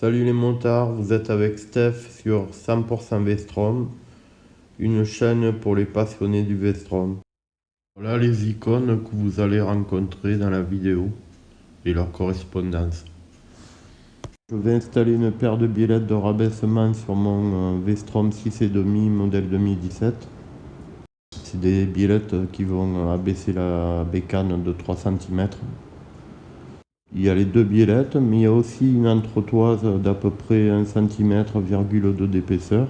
Salut les motards, vous êtes avec Steph sur 100% Vestrom, une chaîne pour les passionnés du Vestrom. Voilà les icônes que vous allez rencontrer dans la vidéo et leur correspondance. Je vais installer une paire de biellettes de rabaissement sur mon Vestrom 6,5 modèle 2017. C'est des biellettes qui vont abaisser la bécane de 3 cm. Il y a les deux biellettes, mais il y a aussi une entretoise d'à peu près 1 cm,2 d'épaisseur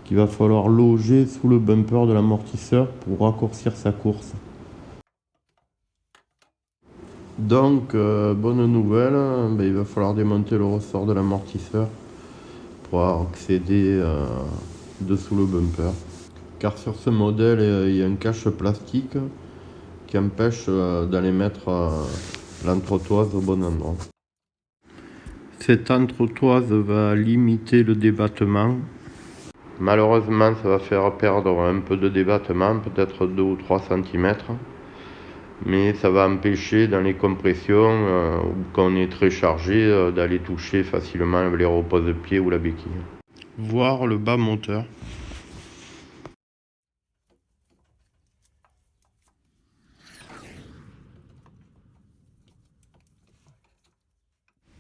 qu'il va falloir loger sous le bumper de l'amortisseur pour raccourcir sa course. Donc, bonne nouvelle, il va falloir démonter le ressort de l'amortisseur pour accéder dessous le bumper. Car sur ce modèle, il y a un cache plastique qui empêche d'aller mettre l'entretoise au bon endroit. Cette entretoise va limiter le débattement. Malheureusement, ça va faire perdre un peu de débattement, peut-être 2 ou 3 cm. Mais ça va empêcher dans les compressions, quand on est très chargé, d'aller toucher facilement les repose-pieds ou la béquille. Voir le bas moteur.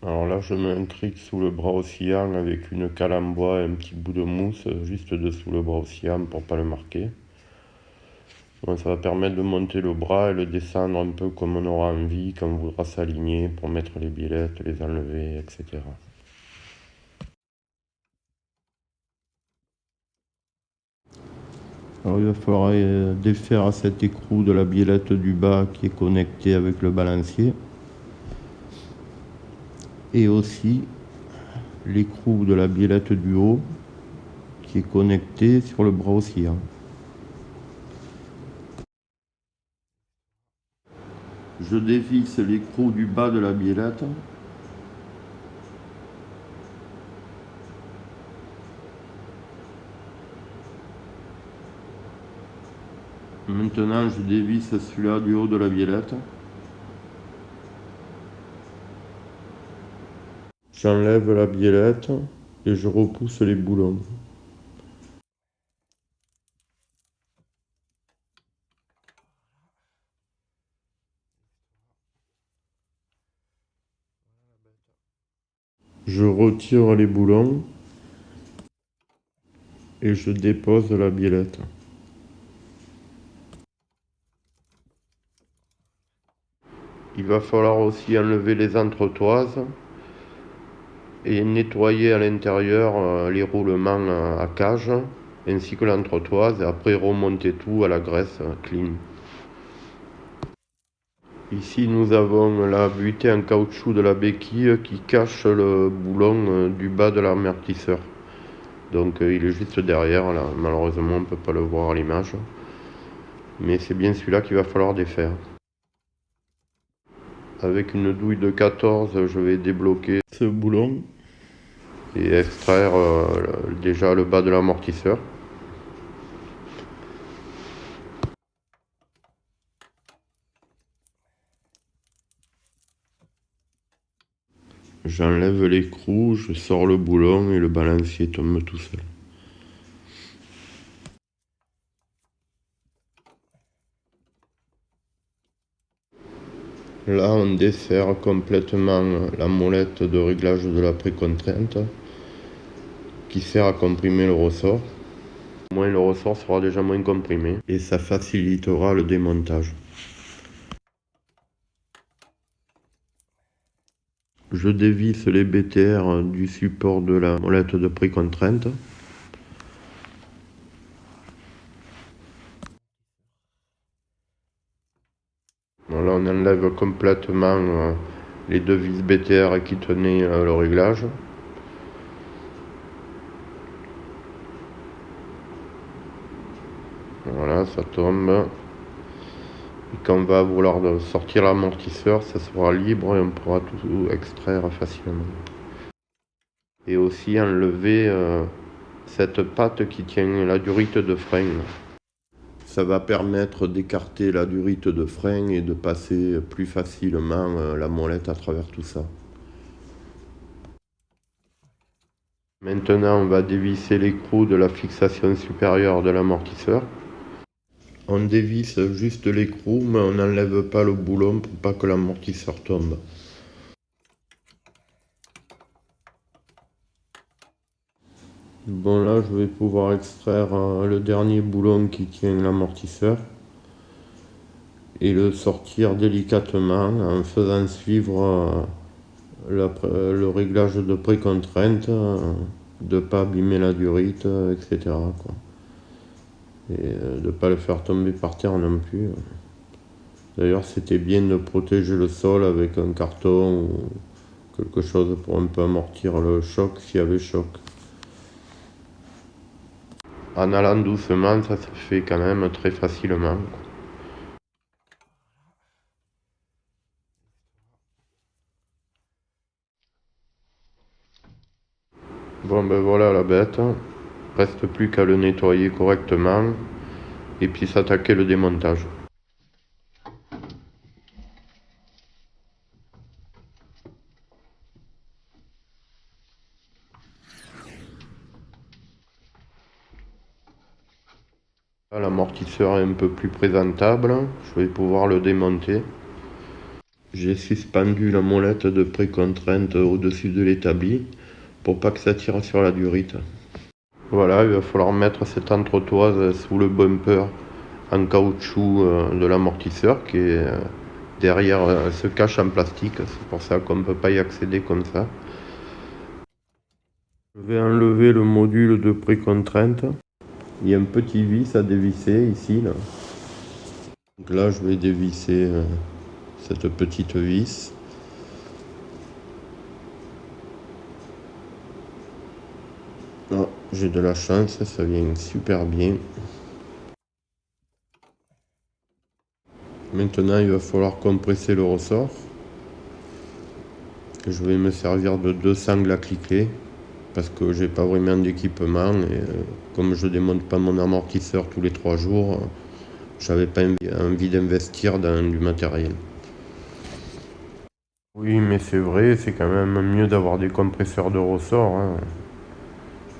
Alors là, je mets un cric sous le bras oscillant avec une cale en bois et un petit bout de mousse juste dessous le bras oscillant pour ne pas le marquer. Donc ça va permettre de monter le bras et le descendre un peu comme on aura envie quand on voudra s'aligner pour mettre les biellettes, les enlever, etc. Alors il va falloir défaire cet écrou de la biellette du bas qui est connecté avec le balancier. Et aussi l'écrou de la biellette du haut qui est connecté sur le bras oscillant. Je dévisse l'écrou du bas de la biellette. Maintenant je dévisse celui-là du haut de la biellette. J'enlève la biellette et je repousse les boulons. Je retire les boulons et je dépose la biellette. Il va falloir aussi enlever les entretoises et nettoyer à l'intérieur les roulements à cage ainsi que l'entretoise et après remonter tout à la graisse clean. Ici nous avons la butée en caoutchouc de la béquille qui cache le boulon du bas de l'amortisseur. Donc il est juste derrière là, malheureusement on ne peut pas le voir à l'image. Mais c'est bien celui-là qu'il va falloir défaire. Avec une douille de 14, je vais débloquer ce boulon et extraire déjà le bas de l'amortisseur. J'enlève l'écrou, je sors le boulon et le balancier tombe tout seul. Là, on desserre complètement la molette de réglage de la précontrainte qui sert à comprimer le ressort. Au moins, le ressort sera déjà moins comprimé et ça facilitera le démontage. Je dévisse les BTR du support de la molette de précontrainte. Là, on enlève complètement les deux vis BTR qui tenaient le réglage. Voilà, ça tombe. Et quand on va vouloir sortir l'amortisseur, ça sera libre et on pourra tout extraire facilement. Et aussi enlever cette patte qui tient la durite de frein. Ça va permettre d'écarter la durite de frein et de passer plus facilement la molette à travers tout ça. Maintenant, on va dévisser l'écrou de la fixation supérieure de l'amortisseur. On dévisse juste l'écrou, mais on n'enlève pas le boulon pour pas que l'amortisseur tombe. Bon, là je vais pouvoir extraire le dernier boulon qui tient l'amortisseur et le sortir délicatement en faisant suivre le réglage de précontrainte, de ne pas abîmer la durite, etc. quoi. Et de ne pas le faire tomber par terre non plus. D'ailleurs, c'était bien de protéger le sol avec un carton ou quelque chose pour un peu amortir le choc s'il y avait choc. En allant doucement, ça se fait quand même très facilement. Bon ben voilà la bête, reste plus qu'à le nettoyer correctement et puis s'attaquer le démontage. L'amortisseur est un peu plus présentable, je vais pouvoir le démonter. J'ai suspendu la molette de précontrainte au-dessus de l'établi pour pas que ça tire sur la durite. Voilà, il va falloir mettre cette entretoise sous le bumper en caoutchouc de l'amortisseur qui est derrière ce cache en plastique, c'est pour ça qu'on ne peut pas y accéder comme ça. Je vais enlever le module de précontrainte. Il y a un petit vis à dévisser ici. Là, donc là je vais dévisser cette petite vis. Oh, j'ai de la chance, ça vient super bien. Maintenant il va falloir compresser le ressort. Je vais me servir de 2 sangles à cliquer parce que j'ai pas vraiment d'équipement et comme je démonte pas mon amortisseur tous les 3 jours, j'avais pas envie d'investir dans du matériel. Oui, mais c'est vrai, c'est quand même mieux d'avoir des compresseurs de ressort, hein.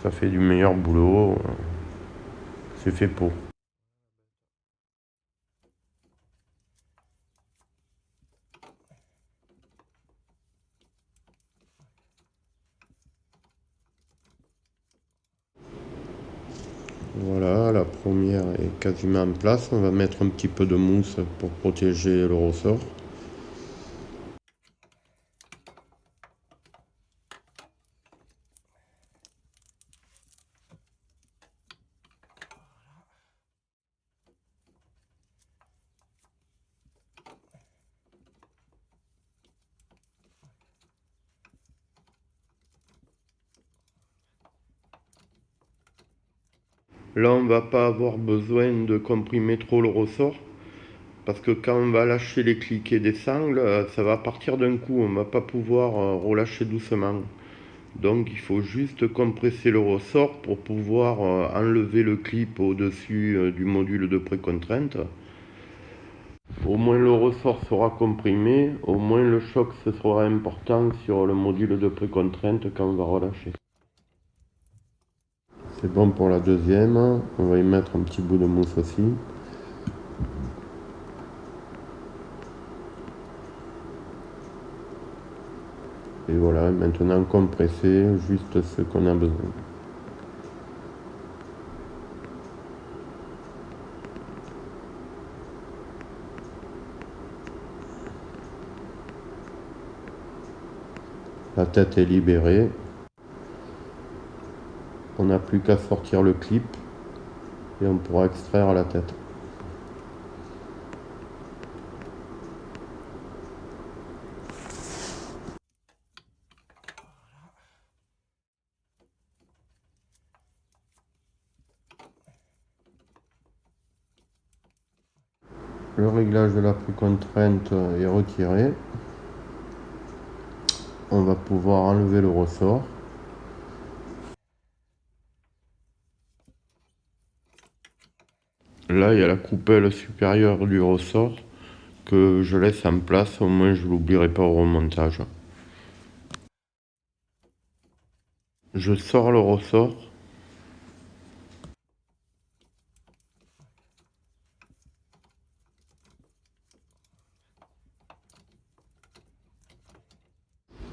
Ça fait du meilleur boulot, c'est fait pour. Voilà, la première est quasiment en place. On va mettre un petit peu de mousse pour protéger le ressort. Là, on va pas avoir besoin de comprimer trop le ressort parce que quand on va lâcher les cliquets des sangles, ça va partir d'un coup. On va pas pouvoir relâcher doucement. Donc, il faut juste compresser le ressort pour pouvoir enlever le clip au-dessus du module de précontrainte. Au moins le ressort sera comprimé, au moins le choc ce sera important sur le module de précontrainte quand on va relâcher. C'est bon pour la deuxième, on va y mettre un petit bout de mousse aussi. Et voilà, maintenant compresser juste ce qu'on a besoin. La tête est libérée. On n'a plus qu'à sortir le clip et on pourra extraire la tête. Le réglage de la précontrainte est retiré. On va pouvoir enlever le ressort. Là, il y a la coupelle supérieure du ressort que je laisse en place, au moins je ne l'oublierai pas au remontage. Je sors le ressort.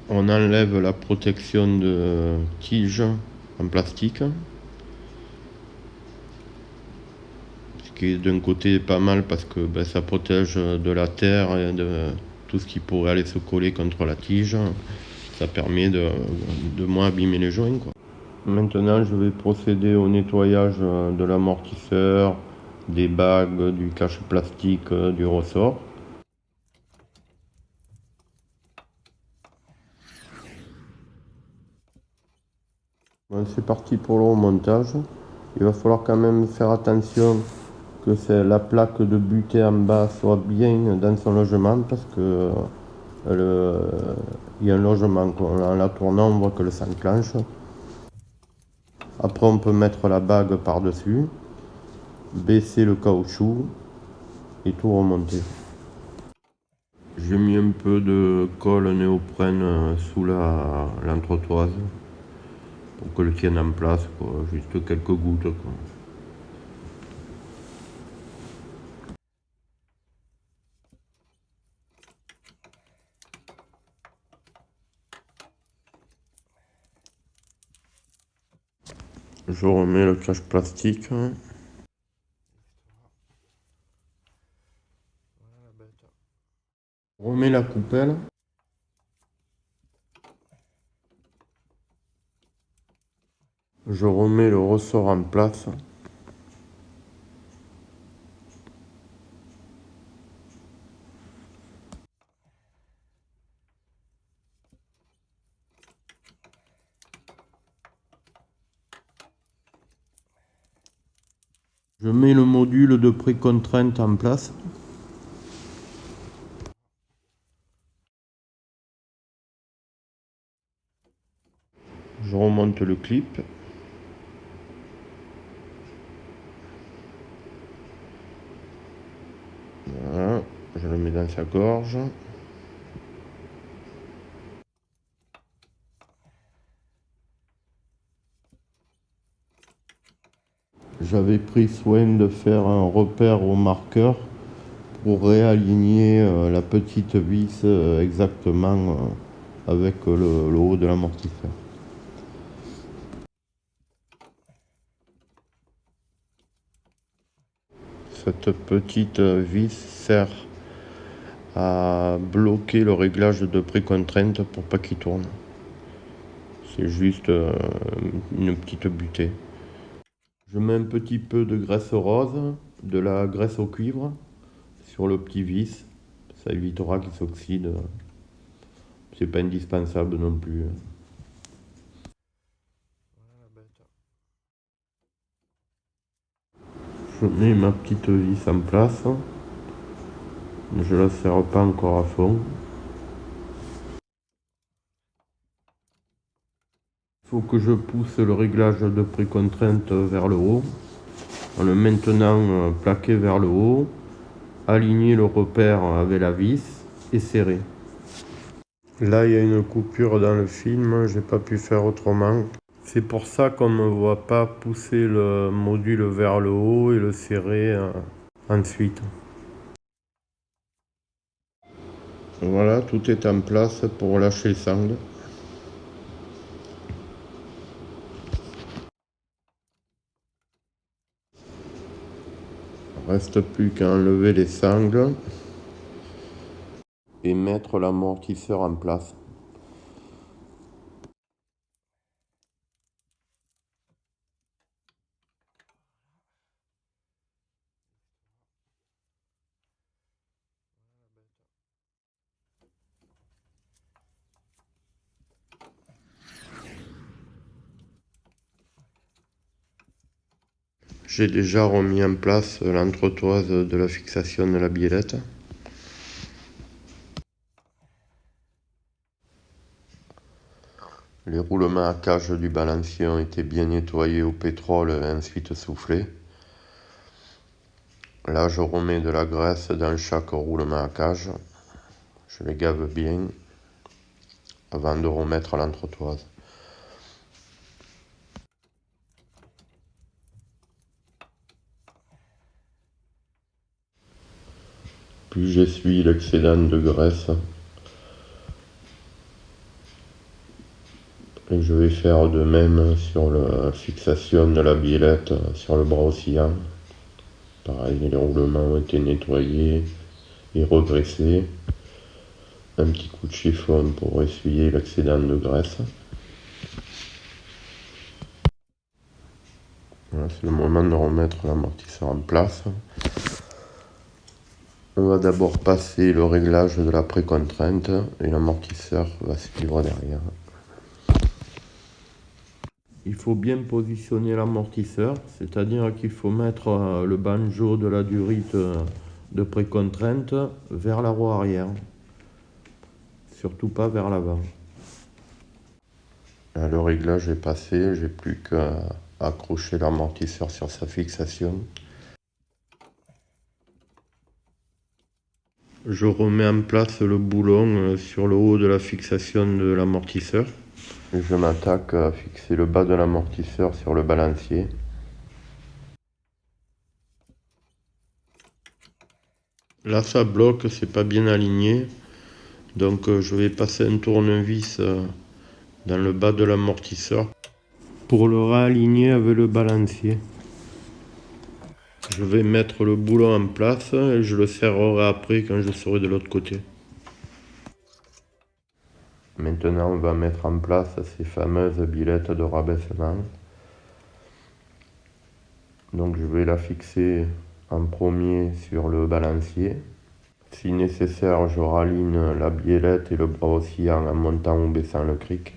On enlève la protection de tige en plastique. Ce qui est d'un côté pas mal parce que ça protège de la terre et de tout ce qui pourrait aller se coller contre la tige. Ça permet de moins abîmer les joints, quoi. Maintenant, je vais procéder au nettoyage de l'amortisseur, des bagues, du cache plastique, du ressort. Bon, c'est parti pour le remontage. Il va falloir quand même faire attention que la plaque de butée en bas soit bien dans son logement parce que il y a un logement, quoi. En la tournant, on voit que le s'enclenche. Après, on peut mettre la bague par-dessus, baisser le caoutchouc et tout remonter. J'ai mis un peu de colle néoprène sous l'entretoise pour que le tienne en place, quoi. Juste quelques gouttes, quoi. Je remets le cache plastique. Je remets la coupelle. Je remets le ressort en place. Je mets le module de précontrainte en place. Je remonte le clip. Voilà, je le mets dans sa gorge. J'avais pris soin de faire un repère au marqueur pour réaligner la petite vis exactement avec le haut de l'amortisseur. Cette petite vis sert à bloquer le réglage de précontrainte pour pas qu'il tourne. C'est juste une petite butée. Je mets un petit peu de graisse rose, de la graisse au cuivre sur le petit vis. Ça évitera qu'il s'oxyde. C'est pas indispensable non plus. Je mets ma petite vis en place. Je la serre pas encore à fond. Il faut que je pousse le réglage de précontrainte vers le haut. En le maintenant plaqué vers le haut. Aligner le repère avec la vis et serrer. Là, il y a une coupure dans le film, j'ai pas pu faire autrement. C'est pour ça qu'on ne voit pas pousser le module vers le haut et le serrer ensuite. Voilà, tout est en place pour lâcher le sangle. Reste plus qu'à enlever les sangles et mettre l'amortisseur en place. J'ai déjà remis en place l'entretoise de la fixation de la biellette. Les roulements à cage du balancier ont été bien nettoyés au pétrole et ensuite soufflés. Là, je remets de la graisse dans chaque roulement à cage. Je les gave bien avant de remettre l'entretoise. Puis j'essuie l'excédent de graisse. Et je vais faire de même sur la fixation de la biellette sur le bras oscillant. Pareil, les roulements ont été nettoyés et redressés. Un petit coup de chiffon pour essuyer l'excédent de graisse. Voilà, c'est le moment de remettre l'amortisseur en place. On va d'abord passer le réglage de la précontrainte et l'amortisseur va suivre derrière. Il faut bien positionner l'amortisseur, c'est-à-dire qu'il faut mettre le banjo de la durite de précontrainte vers la roue arrière, surtout pas vers l'avant. Le réglage est passé, j'ai plus qu'à accrocher l'amortisseur sur sa fixation. Je remets en place le boulon sur le haut de la fixation de l'amortisseur. Je m'attaque à fixer le bas de l'amortisseur sur le balancier. Là ça bloque, c'est pas bien aligné. Donc je vais passer un tournevis dans le bas de l'amortisseur pour le réaligner avec le balancier. Je vais mettre le boulon en place et je le serrerai après quand je serai de l'autre côté. Maintenant on va mettre en place ces fameuses billettes de rabaissement. Donc je vais la fixer en premier sur le balancier. Si nécessaire, je raligne la biellette et le bras oscillant en montant ou baissant le cric.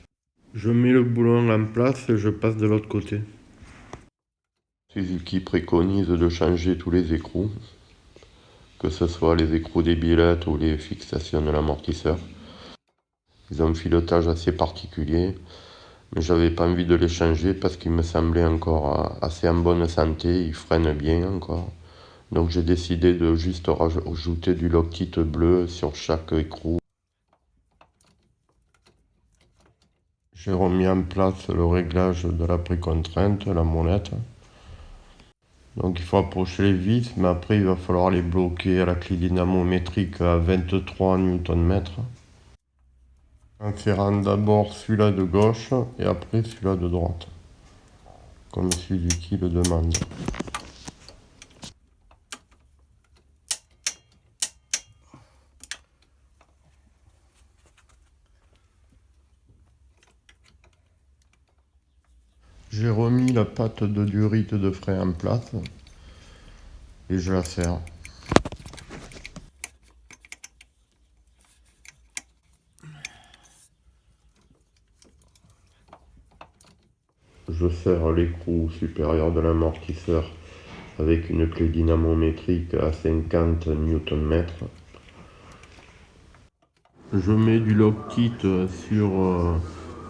Je mets le boulon en place et je passe de l'autre côté. Suzuki préconise de changer tous les écrous, que ce soit les écrous des biellettes ou les fixations de l'amortisseur. Ils ont un filetage assez particulier, mais j'avais pas envie de les changer parce qu'ils me semblaient encore assez en bonne santé, ils freinent bien encore. Donc j'ai décidé de juste rajouter du Loctite bleu sur chaque écrou. J'ai remis en place le réglage de la précontrainte, la molette. Donc il faut approcher les vis, mais après il va falloir les bloquer à la clé dynamométrique à 23 Nm. En serrant d'abord celui-là de gauche et après celui-là de droite, comme Suzuki le demande. J'ai remis la patte de durite de frein en place et je la serre. Je serre l'écrou supérieur de l'amortisseur avec une clé dynamométrique à 50 Nm. Je mets du Loctite sur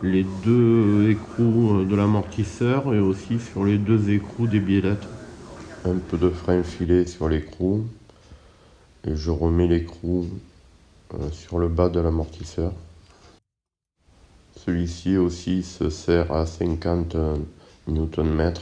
les deux écrous de l'amortisseur et aussi sur les deux écrous des biellettes. Un peu de frein filé sur l'écrou et je remets l'écrou sur le bas de l'amortisseur. Celui-ci aussi se serre à 50 Nm.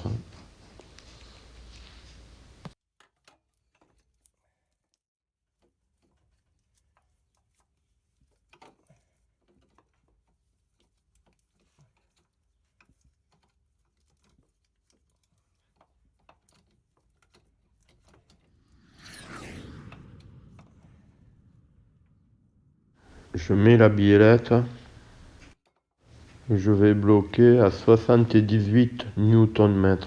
Je mets la biellette. Je vais bloquer à 78 Nm.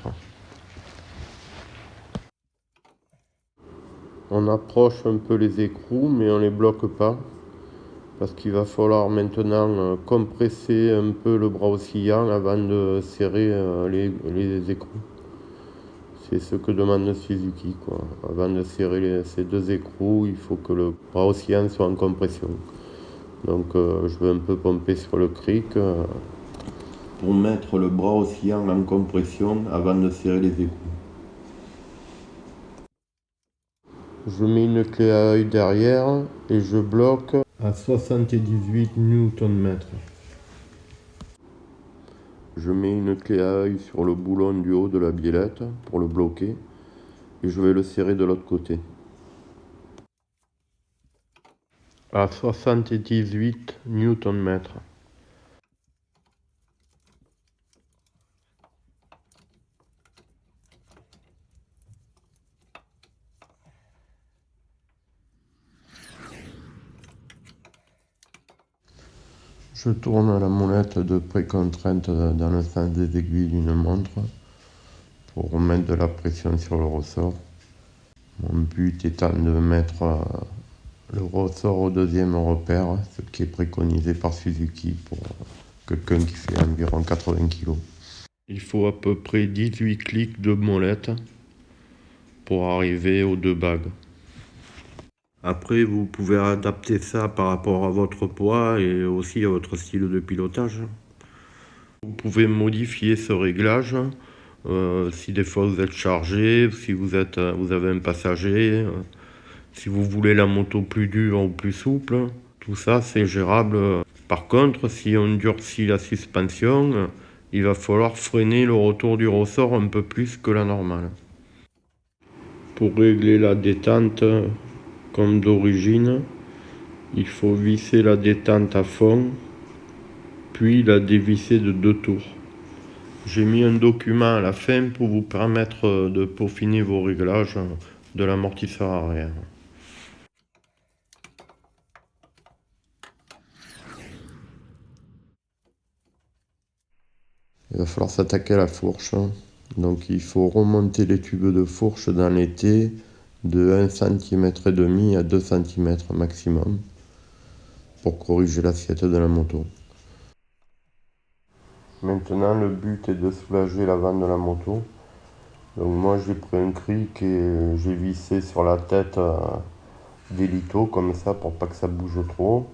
On approche un peu les écrous, mais on ne les bloque pas. Parce qu'il va falloir maintenant compresser un peu le bras oscillant avant de serrer les écrous. C'est ce que demande Suzuki, quoi. Avant de serrer ces deux écrous, il faut que le bras oscillant soit en compression. Donc je vais un peu pomper sur le cric pour mettre le bras oscillant en compression avant de serrer les écrous. Je mets une clé à œil derrière et je bloque à 78 Nm. Je mets une clé à œil sur le boulon du haut de la biellette pour le bloquer et je vais le serrer de l'autre côté. à 78 Nm. Je tourne la molette de précontrainte dans le sens des aiguilles d'une montre pour remettre de la pression sur le ressort. Mon but étant de mettre le ressort au deuxième repère, ce qui est préconisé par Suzuki pour quelqu'un qui fait environ 80 kg. Il faut à peu près 18 clics de molette pour arriver aux 2 bagues. Après, vous pouvez adapter ça par rapport à votre poids et aussi à votre style de pilotage. Vous pouvez modifier ce réglage si des fois vous êtes chargé, si vous avez un passager, si vous voulez la moto plus dure ou plus souple. Tout ça, c'est gérable. Par contre, si on durcit la suspension, il va falloir freiner le retour du ressort un peu plus que la normale. Pour régler la détente comme d'origine, il faut visser la détente à fond, puis la dévisser de 2 tours. J'ai mis un document à la fin pour vous permettre de peaufiner vos réglages de l'amortisseur arrière. Il va falloir s'attaquer à la fourche. Donc il faut remonter les tubes de fourche dans les T de 1,5 cm à 2 cm maximum pour corriger l'assiette de la moto. Maintenant le but est de soulager l'avant de la moto. Donc moi j'ai pris un cric et j'ai vissé sur la tête d'hélito comme ça pour pas que ça bouge trop.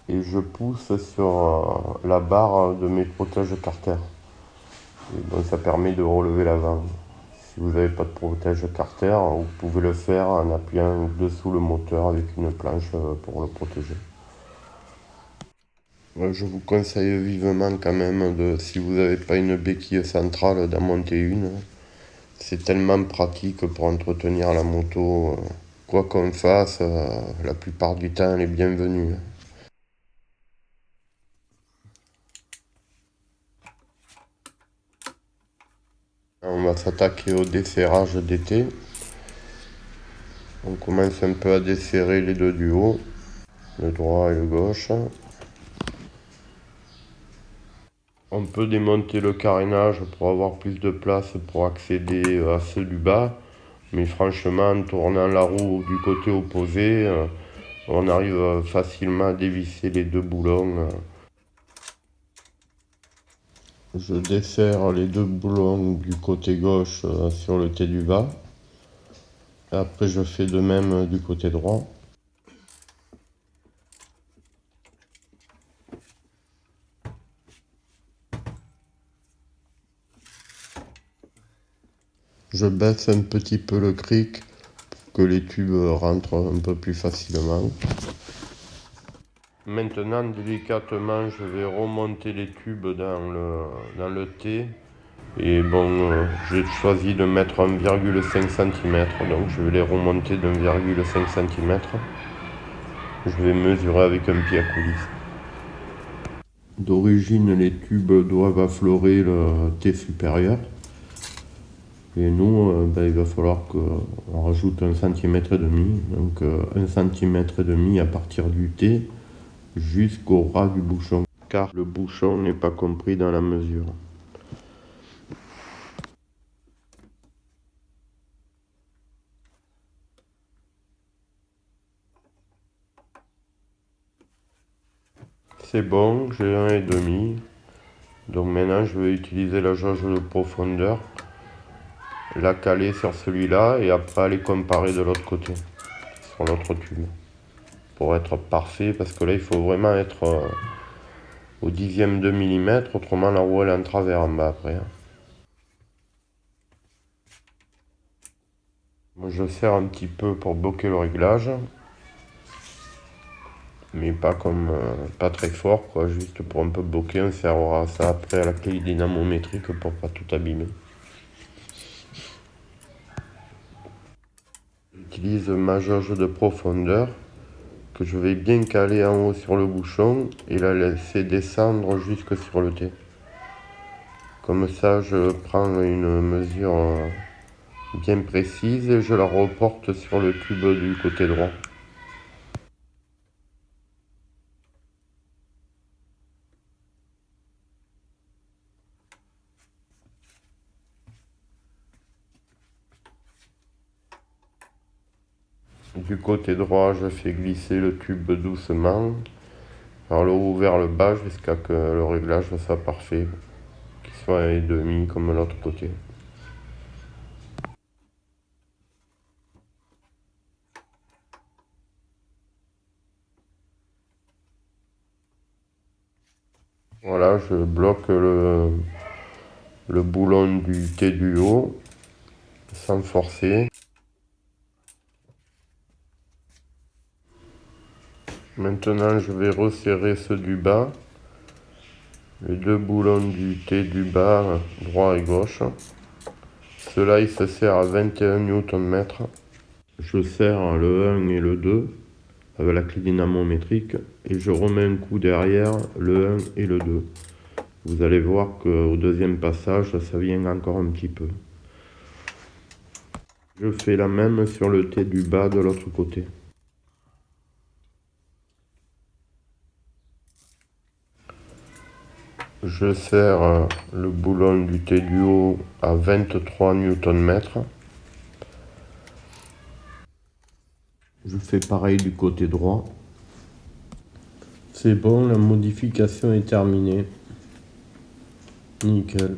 Et je pousse sur la barre de mes protèges carter. Et donc ça permet de relever l'avant. Si vous n'avez pas de protège carter, vous pouvez le faire en appuyant dessous le moteur avec une planche pour le protéger. Je vous conseille vivement quand même, si vous n'avez pas une béquille centrale, d'en monter une. C'est tellement pratique pour entretenir la moto. Quoi qu'on fasse, la plupart du temps elle est bienvenue. On va s'attaquer au desserrage d'été. On commence un peu à desserrer les deux du haut, le droit et le gauche. On peut démonter le carénage pour avoir plus de place pour accéder à ceux du bas. Mais franchement, en tournant la roue du côté opposé, on arrive facilement à dévisser les 2 boulons. Je desserre les 2 boulons du côté gauche sur le T du bas. Après, je fais de même du côté droit. Je baisse un petit peu le cric pour que les tubes rentrent un peu plus facilement. Maintenant, délicatement, je vais remonter les tubes dans le T. Et bon, j'ai choisi de mettre 1,5 cm, donc je vais les remonter d'1,5 cm. Je vais mesurer avec un pied à coulisse. D'origine, les tubes doivent affleurer le T supérieur. Et nous, il va falloir qu'on rajoute 1,5 cm. Donc 1,5 cm à partir du T jusqu'au ras du bouchon. Car le bouchon n'est pas compris dans la mesure. C'est bon, j'ai 1,5. Donc maintenant je vais utiliser la jauge de profondeur, la caler sur celui-là et après aller comparer de l'autre côté, sur l'autre tube. Pour être parfait, parce que là il faut vraiment être au 10e de millimètre, autrement la roue elle est en travers en bas après. Moi je serre un petit peu pour bloquer le réglage. Mais pas pas très fort, quoi, juste pour un peu bloquer. On servera ça après à la clé dynamométrique pour pas tout abîmer. J'utilise ma jauge de profondeur que je vais bien caler en haut sur le bouchon et la laisser descendre jusque sur le thé. Comme ça, je prends une mesure bien précise et je la reporte sur le tube du côté droit. Du côté droit, je fais glisser le tube doucement par le haut vers le bas jusqu'à que le réglage soit parfait, qu'il soit à demi comme l'autre côté. Voilà, je bloque le boulon du thé du haut sans forcer. Maintenant, je vais resserrer ceux du bas, les deux boulons du thé du bas, droit et gauche. Ceux-là, ils se serrent à 21 Nm. Je serre le 1 et le 2 avec la clé dynamométrique et je remets un coup derrière le 1 et le 2. Vous allez voir qu'au deuxième passage, ça vient encore un petit peu. Je fais la même sur le thé du bas de l'autre côté. Je serre le boulon du thé du haut à 23 Nm. Je fais pareil du côté droit. C'est bon, la modification est terminée. Nickel.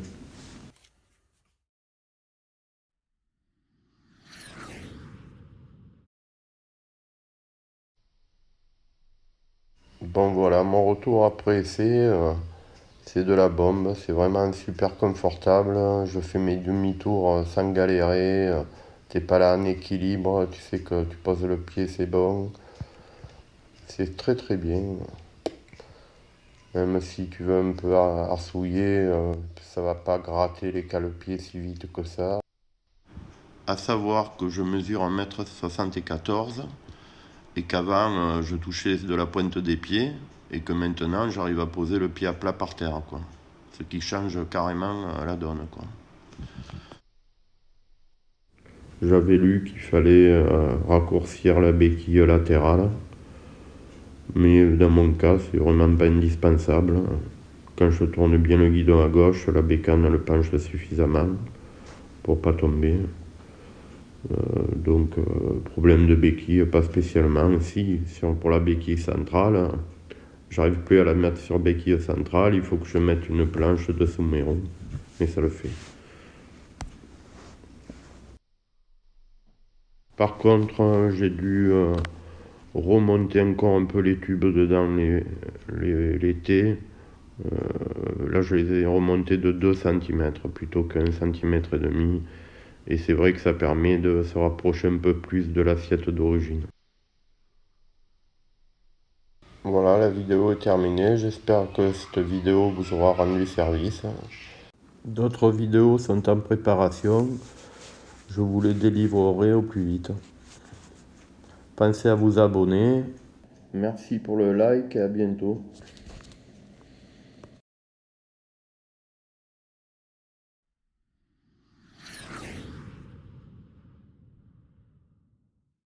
Bon voilà, mon retour après c'est de la bombe, c'est vraiment super confortable. Je fais mes demi-tours sans galérer. T'es pas là en équilibre, tu sais que tu poses le pied, c'est bon. C'est très très bien. Même si tu veux un peu arsouiller, ça va pas gratter les cale-pieds si vite que ça. À savoir que je mesure 1,74 m et qu'avant je touchais de la pointe des pieds et que maintenant j'arrive à poser le pied à plat par terre, quoi. Ce qui change carrément la donne, quoi. J'avais lu qu'il fallait raccourcir la béquille latérale, mais dans mon cas c'est vraiment pas indispensable. Quand je tourne bien le guidon à gauche, la bécane le penche suffisamment pour pas tomber. Donc problème de béquille, pas spécialement. Si pour la béquille centrale, j'arrive plus à la mettre sur béquille centrale, il faut que je mette une planche de sous-méron, mais ça le fait. Par contre, j'ai dû remonter encore un peu les tubes dedans les thés. Là, je les ai remontés de 2 cm plutôt qu'1,5 cm. Et c'est vrai que ça permet de se rapprocher un peu plus de l'assiette d'origine. Voilà, la vidéo est terminée. J'espère que cette vidéo vous aura rendu service. D'autres vidéos sont en préparation. Je vous les délivrerai au plus vite. Pensez à vous abonner. Merci pour le like et à bientôt.